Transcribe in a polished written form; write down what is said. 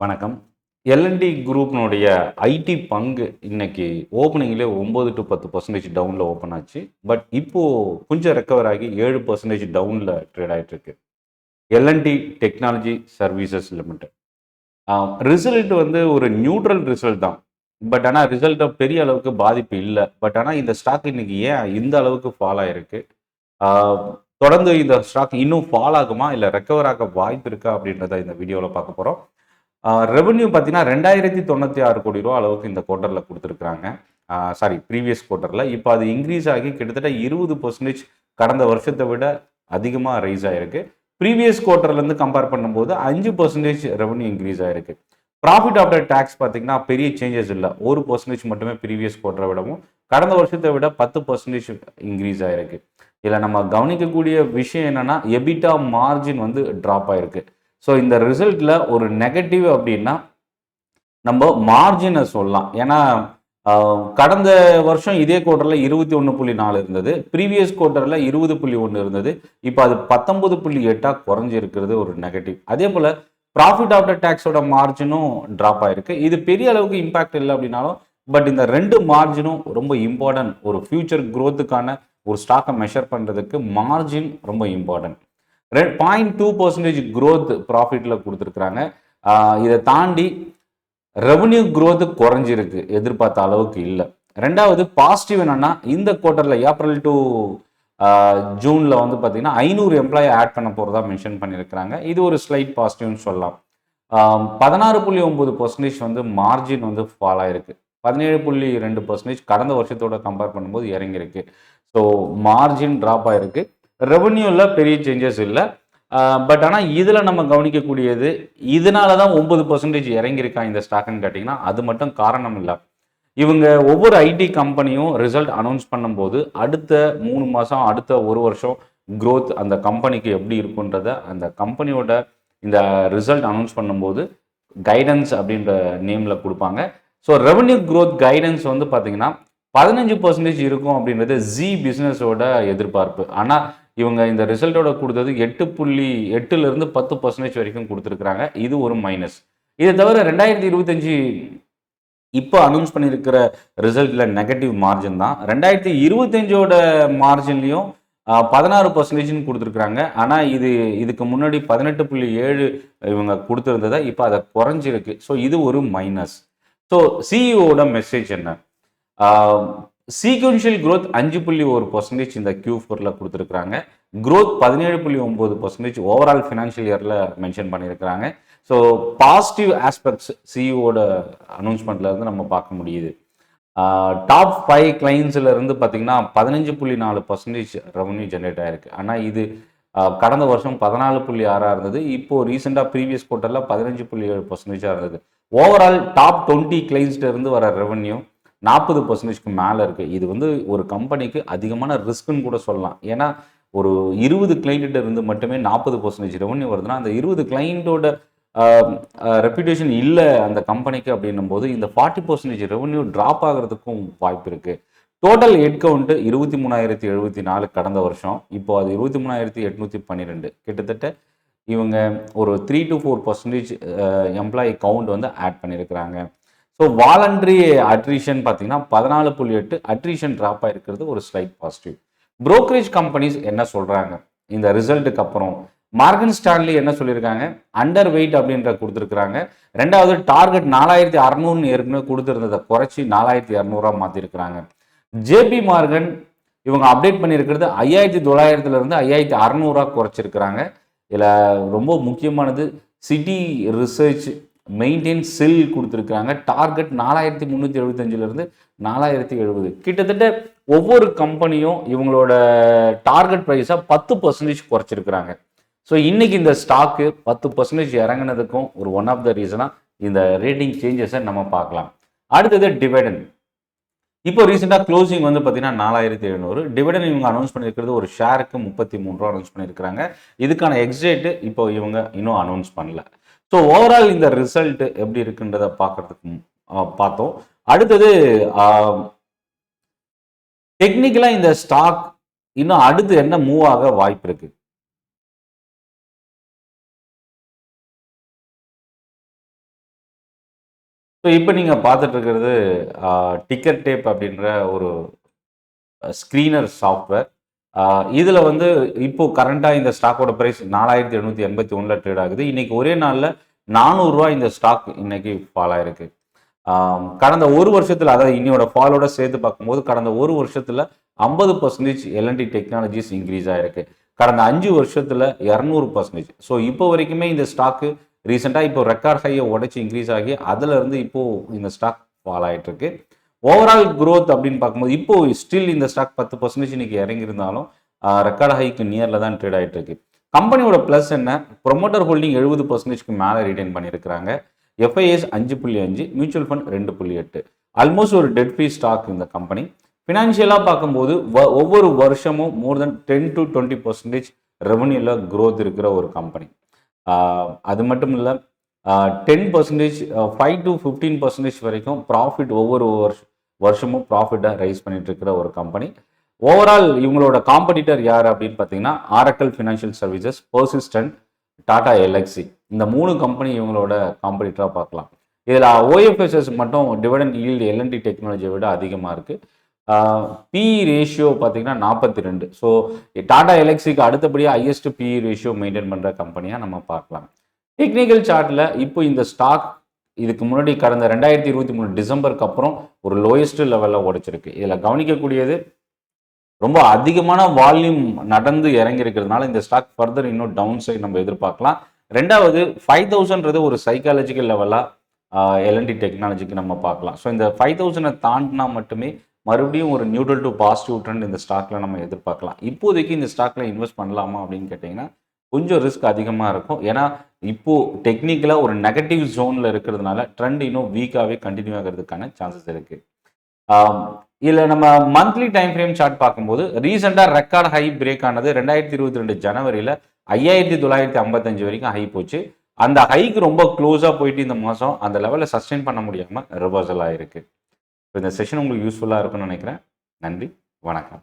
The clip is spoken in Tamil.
வணக்கம். எல்&டி குரூப்னுடைய ஐடி பங்கு இன்னைக்கு ஓப்பனிங்லேயே 9 to 10% டவுனில் ஓப்பன் ஆச்சு. பட் இப்போ கொஞ்சம் ரெக்கவர் ஆகி 7% டவுனில் ட்ரேட் ஆகிட்டு இருக்கு. L&T technology services limited. Result வந்து ஒரு நியூட்ரல் ரிசல்ட் தான். பட் ஆனால் ரிசல்ட்டை பெரிய அளவுக்கு பாதிப்பு இல்லை. பட் ஆனால் இந்த ஸ்டாக் இன்னைக்கு ஏன் இந்த அளவுக்கு ஃபால் ஆயிருக்கு? ஆஹ் தொடர்ந்து இந்த ஸ்டாக் இன்னும் ஃபால் ஆகுமா இல்லை ரெக்கவர் ஆக வாய்ப்பு இருக்கா அப்படின்றத இந்த வீடியோவில் பார்க்க போகிறோம். ரெவன்யூ பார்த்தீங்கன்னா 2096 கோடி ரூபா அளவுக்கு இந்த குவார்ட்டரில் கொடுத்துருக்குறாங்க. சாரி, ப்ரீவியஸ் குவார்ட்டரில். இப்போ அது இன்க்ரீஸ் ஆகி கிட்டத்தட்ட 20% கடந்த வருஷத்தை விட அதிகமாக ரைஸ் ஆகிருக்கு. ப்ரீவியஸ் குவார்ட்டர்லேருந்து கம்பேர் பண்ணும்போது 5% ரெவன்யூ இன்க்ரீஸ் ஆகிருக்கு. ப்ராஃபிட் ஆஃப்டர் டேக்ஸ் பார்த்தீங்கன்னா பெரிய சேஞ்சஸ் இல்லை. 1% மட்டுமே ப்ரீவியஸ் குவார்ட்டரை விடவும் கடந்த வருஷத்தை விட 10% இன்க்ரீஸ் ஆகிருக்கு. இதில் நம்ம கவனிக்கக்கூடிய விஷயம் என்னென்னா எபிட்டா மார்ஜின் வந்து ட்ராப் ஆகிருக்கு. ஸோ இந்த ரிசல்ட்டில் ஒரு நெகட்டிவ் அப்படின்னா நம்ம மார்ஜினை சொல்லலாம். ஏன்னா கடந்த வருஷம் இதே குவார்ட்டரில் 21.4 இருந்தது, ப்ரீவியஸ் குவார்ட்டரில் 20.1 இருந்தது. இப்போ அது 19.8 குறைஞ்சிருக்கிறது ஒரு நெகட்டிவ். அதே போல் ப்ராஃபிட் ஆஃப்டர் டேக்ஸோட மார்ஜினும் ட்ராப் ஆயிருக்கு. இது பெரிய அளவுக்கு இம்பாக்ட் இல்லை அப்படின்னாலும் பட் இந்த ரெண்டு மார்ஜினும் ரொம்ப இம்பார்ட்டன்ட். ஒரு ஃபியூச்சர் க்ரோத்துக்கான ஒரு ஸ்டாக்கை மெஷர் பண்ணுறதுக்கு மார்ஜின் ரொம்ப இம்பார்ட்டன்ட். 0.2% க்ரோத் ப்ராஃபிட்டில் கொடுத்துருக்குறாங்க. இதை தாண்டி ரெவன்யூ க்ரோத் குறைஞ்சிருக்கு, எதிர்பார்த்த அளவுக்கு இல்லை. ரெண்டாவது பாசிட்டிவ் என்னன்னா இந்த குவார்ட்டரில் ஏப்ரல் டு ஜூனில் வந்து பார்த்தீங்கன்னா 500 எம்ப்ளாயி ஆட் பண்ண போகிறதா மென்ஷன் பண்ணியிருக்கிறாங்க. இது ஒரு ஸ்லைட் பாசிட்டிவ்னு சொல்லலாம். 16.9% வந்து மார்ஜின் வந்து ஃபால் ஆயிருக்கு. 17.2% கடந்த வருஷத்தோட கம்பேர் பண்ணும்போது இறங்கியிருக்கு. ஸோ மார்ஜின் ட்ராப் ஆயிருக்கு. ரெவன்யூவில் பெரிய சேஞ்சஸ் இல்லை. பட் ஆனால் இதில் நம்ம கவனிக்கக்கூடியது இதனால தான் 9% இறங்கியிருக்கா இந்த ஸ்டாக்குன்னு கேட்டிங்கன்னா அது மட்டும் காரணம் இல்லை. இவங்க ஒவ்வொரு ஐடி கம்பெனியும் ரிசல்ட் அனௌன்ஸ் பண்ணும்போது அடுத்த 3 மாதம் அடுத்த 1 வருஷம் க்ரோத் அந்த கம்பெனிக்கு எப்படி இருக்குன்றத அந்த கம்பெனியோட இந்த ரிசல்ட் அனௌன்ஸ் பண்ணும்போது கைடன்ஸ் அப்படின்ற நேமில் கொடுப்பாங்க. ஸோ ரெவன்யூ க்ரோத் கைடன்ஸ் வந்து பார்த்தீங்கன்னா 15% இருக்கும் அப்படின்றது ஜி பிஸ்னஸோட எதிர்பார்ப்பு. ஆனால் இவங்க இந்த ரிசல்ட்டோட கொடுத்தது 8.8லேருந்து 10% வரைக்கும் கொடுத்துருக்குறாங்க. இது ஒரு மைனஸ். இதை தவிர 2025 இப்போ அனௌன்ஸ் பண்ணியிருக்கிற ரிசல்ட்டில் நெகட்டிவ் மார்ஜின் தான். 2025ஓட மார்ஜின்லையும் 16% கொடுத்துருக்குறாங்க. ஆனால் இதுக்கு முன்னாடி 18.7 இவங்க கொடுத்துருந்ததை இப்போ அதை குறைஞ்சிருக்கு. ஸோ இது ஒரு மைனஸ். ஸோ சிஇஓட மெசேஜ் என்ன? சீக்வென்ஷியல் க்ரோத் 5.1% இந்த Q4ல் கொடுத்துருக்குறாங்க. க்ரோத் 17.9% ஓவரால் ஃபினான்ஷியல் இயரில் மென்ஷன் பண்ணியிருக்கிறாங்க. ஸோ பாசிட்டிவ் ஆஸ்பெக்ட்ஸ் சிஇஓட அனௌன்ஸ்மெண்ட்லேருந்து நம்ம பார்க்க முடியுது. டாப் 5 கிளைண்ட்ஸில் இருந்து பார்த்தீங்கன்னா 15.4% ரெவன்யூ ஜென்ரேட் ஆகிருக்கு. ஆனால் இது கடந்த வருஷம் 14.6 இருந்தது. இப்போது ரீசெண்டாக ப்ரீவியஸ் குவார்ட்டரில் 15.7% இருந்தது. ஓவரால் டாப் 20 கிளைண்ட்ஸ்ல இருந்து வர ரெவன்யூ 40%க்கு மேலே இருக்குது. இது வந்து ஒரு கம்பெனிக்கு அதிகமான ரிஸ்க்குன்னு கூட சொல்லலாம். ஏன்னா ஒரு 20 கிளைண்ட்டு இருந்து மட்டுமே 40% ரெவன்யூ வருதுன்னா அந்த 20 கிளைண்ட்டோட ரெப்யூட்டேஷன் இல்லை அந்த கம்பெனிக்கு அப்படின்னும் போது இந்த 40% ரெவன்யூ ட்ராப் ஆகிறதுக்கும் வாய்ப்பு இருக்குது. டோட்டல் ஹெட் கவுண்ட்டு 23,074 கடந்த வருஷம். இப்போ அது 23,812. கிட்டத்தட்ட இவங்க ஒரு 3 to 4% எம்ப்ளாயி கவுண்ட் வந்து ஆட் பண்ணியிருக்கிறாங்க. ஸோ வாலண்ட்ரி அட்ரிஷன் பார்த்தீங்கன்னா 14.8 அட்ரிஷன் ட்ராப் ஆகிருக்கிறது ஒரு ஸ்லைட் பாசிட்டிவ். புரோக்கரேஜ் கம்பெனிஸ் என்ன சொல்கிறாங்க இந்த ரிசல்ட்டுக்கு அப்புறம்? மார்கன் ஸ்டான்லி என்ன சொல்லியிருக்காங்க? அண்டர் வெயிட் அப்படின்ற கொடுத்துருக்குறாங்க. ரெண்டாவது டார்கெட் 4,600 ஏற்கனவே கொடுத்துருந்ததை குறைச்சி 4,200 மாற்றிருக்கிறாங்க. ஜேபி மார்கன் இவங்க அப்டேட் பண்ணியிருக்கிறது 5,900லேருந்து 5,600 குறைச்சிருக்கிறாங்க. இதில் ரொம்ப முக்கியமானது சிட்டி ரிசர்ச் மெயின்டைன் செல் கொடுத்துருக்காங்க. டார்கெட் 4,375லேருந்து 4,070. கிட்டத்தட்ட ஒவ்வொரு கம்பெனியும் இவங்களோட டார்கெட் ப்ரைஸை 10% குறைச்சிருக்கிறாங்க. ஸோ இன்னைக்கு இந்த ஸ்டாக்கு 10% இறங்கினதுக்கும் ஒரு ஒன் ஆஃப் த ரீசனாக இந்த ரேட்டிங் சேஞ்சஸை நம்ம பார்க்கலாம். அடுத்தது டிவிடெண்ட். இப்போ ரீசெண்டாக க்ளோசிங் வந்து பார்த்தீங்கன்னா 4,700. டிவிடெண்ட் இவங்க அனௌன்ஸ் பண்ணியிருக்கிறது ஒரு ஷேருக்கு 33 ரூபா அனௌன்ஸ் பண்ணியிருக்கிறாங்க. இதுக்கான எக்ஸிட் இப்போ இவங்க இன்னும் அனௌன்ஸ் பண்ணல. ஸோ ஓவரால் இந்த ரிசல்ட் எப்படி இருக்குன்றதை பார்க்கறதுக்கு பார்த்தோம். அடுத்தது டெக்னிக்கலாக இந்த ஸ்டாக் இன்னும் அடுத்து என்ன மூவ் ஆக வாய்ப்பு இருக்கு? ஸோ இப்போ நீங்கள் பார்த்துட்டு இருக்கிறது டிக்கெட் டேப் அப்படின்ற ஒரு ஸ்க்ரீனர் சாஃப்ட்வேர். இதில் வந்து இப்போ கரண்ட்டாக இந்த ஸ்டாக்கோட ப்ரைஸ் 4781 ட்ரேட் ஆகுது. இன்னைக்கு ஒரே நாளில் 400 ரூபா இந்த ஸ்டாக் இன்னைக்கு ஃபால் ஆயிருக்கு. கடந்த ஒரு வருஷத்தில், அதாவது இன்னையோட ஃபாலோட சேர்த்து பார்க்கும்போது கடந்த ஒரு வருஷத்தில் 50% எல்என்டி டெக்னாலஜிஸ் இன்க்ரீஸ் ஆயிருக்கு. கடந்த 5 வருஷத்தில் 200%. ஸோ இப்போ வரைக்குமே இந்த ஸ்டாக்கு ரீசெண்டாக இப்போ ரெக்கார்ட் ஹையை உடைச்சி இன்க்ரீஸ் ஆகி அதிலிருந்து இப்போ இந்த ஸ்டாக் ஃபால் ஆகிட்டு இருக்கு. ஓவரால் க்ரோத் அப்படின்னு பார்க்கும்போது இப்போ ஸ்டில் இந்த ஸ்டாக் 10% இன்னைக்கு இறங்கியிருந்தாலும் ரெக்கார்ட் ஹைக்கு நியரில் தான் ட்ரேட் ஆகிட்டு இருக்கு. கம்பெனியோட ப்ளஸ் என்ன, ப்ரொமோட்டர் ஹோல்டிங் 70%க்கு மேலே ரிட்டைன் பண்ணியிருக்கிறாங்க. FIs 5.5, mutual fund 2.8. ஆல்மோஸ்ட் ஒரு டெட் ஃப்ரீ ஸ்டாக் இந்த கம்பெனி. ஃபினான்ஷியலாக பார்க்கும்போது ஒவ்வொரு வருஷமும் மோர் தென் 10 to 20% ரெவன்யூல க்ரோத் இருக்கிற ஒரு கம்பெனி. அது மட்டும் இல்லை 10%, 5 to 15% வரைக்கும் ப்ராஃபிட் ஒவ்வொரு வருஷமும் ப்ராஃபிட்டை ரைஸ் பண்ணிட்டு இருக்கிற ஒரு கம்பெனி. ஓவரால் இவங்களோட காம்படிட்டர் யார் அப்படின்னு பார்த்தீங்கன்னா oracle financial services, persistent, Tata LXI, இந்த 3 கம்பெனி இவங்களோட காம்படிட்டராக பார்க்கலாம். இதில் ஓஎஃப்எஸ்எஸ் மட்டும் டிவிடெண்ட் ஈல்டு எல்என்டி டெக்னாலஜியை விட அதிகமாக இருக்குது. பிஇ ரேஷியோ பார்த்தீங்கன்னா 42. ஸோ டாடா எல்எக்ஸிக்கு அடுத்தபடியாக ஹையஸ்ட் பிஇ ரேஷியோ மெயின்டைன் பண்ணுற கம்பெனியாக நம்ம பார்க்கலாம். டெக்னிக்கல் சார்ட்டில் இப்போ இந்த ஸ்டாக் இதுக்கு முன்னாடி கடந்த 2023 டிசம்பருக்கு அப்புறம் ஒரு லோயஸ்ட் லெவலில் உடைச்சிருக்கு. இதில் கவனிக்கக்கூடியது ரொம்ப அதிகமான வால்யூம் நடந்து இறங்கி இருக்கிறதுனால இந்த ஸ்டாக் ஃபர்தர் இன்னும் டவுன் சைட் நம்ம எதிர்பார்க்கலாம். ரெண்டாவது 5000ன்றது ஒரு சைக்காலஜிக்கல் லெவலாக எல்என்டி டெக்னாலஜிக்கு நம்ம பார்க்கலாம். ஸோ இந்த 5000 தாண்டினா மட்டுமே மறுபடியும் ஒரு நியூட்ரல் டு பாசிட்டிவ் ட்ரெண்ட் இந்த ஸ்டாக்ல நம்ம எதிர்பார்க்கலாம். இப்போதைக்கு இந்த ஸ்டாக்ல இன்வெஸ்ட் பண்ணலாமா அப்படின்னு கேட்டிங்கன்னா கொஞ்சம் ரிஸ்க் அதிகமாக இருக்கும். ஏன்னா இப்போ டெக்னிக்கலாக ஒரு நெகட்டிவ் ஜோனில் இருக்கிறதுனால ட்ரெண்ட் இன்னும் வீக்காகவே கண்டினியூ ஆகிறதுக்கான சான்சஸ் இருக்குது. இதில் நம்ம மந்த்லி டைம் ஃப்ரேம் சார்ட் பார்க்கும்போது ரீசெண்டாக ரெக்கார்ட் ஹை பிரேக் ஆனது 2022 ஜனவரியில் 5955 வரைக்கும் ஹை போச்சு. அந்த ஹைக்கு ரொம்ப க்ளோஸாக போயிட்டு இந்த மாதம் அந்த லெவலில் சஸ்டெயின் பண்ண முடியாமல் ரிவர்சல் ஆகிருக்கு. இந்த செஷன் உங்களுக்கு யூஸ்ஃபுல்லாக இருக்கும்னு நினைக்கிறேன். நன்றி, வணக்கம்.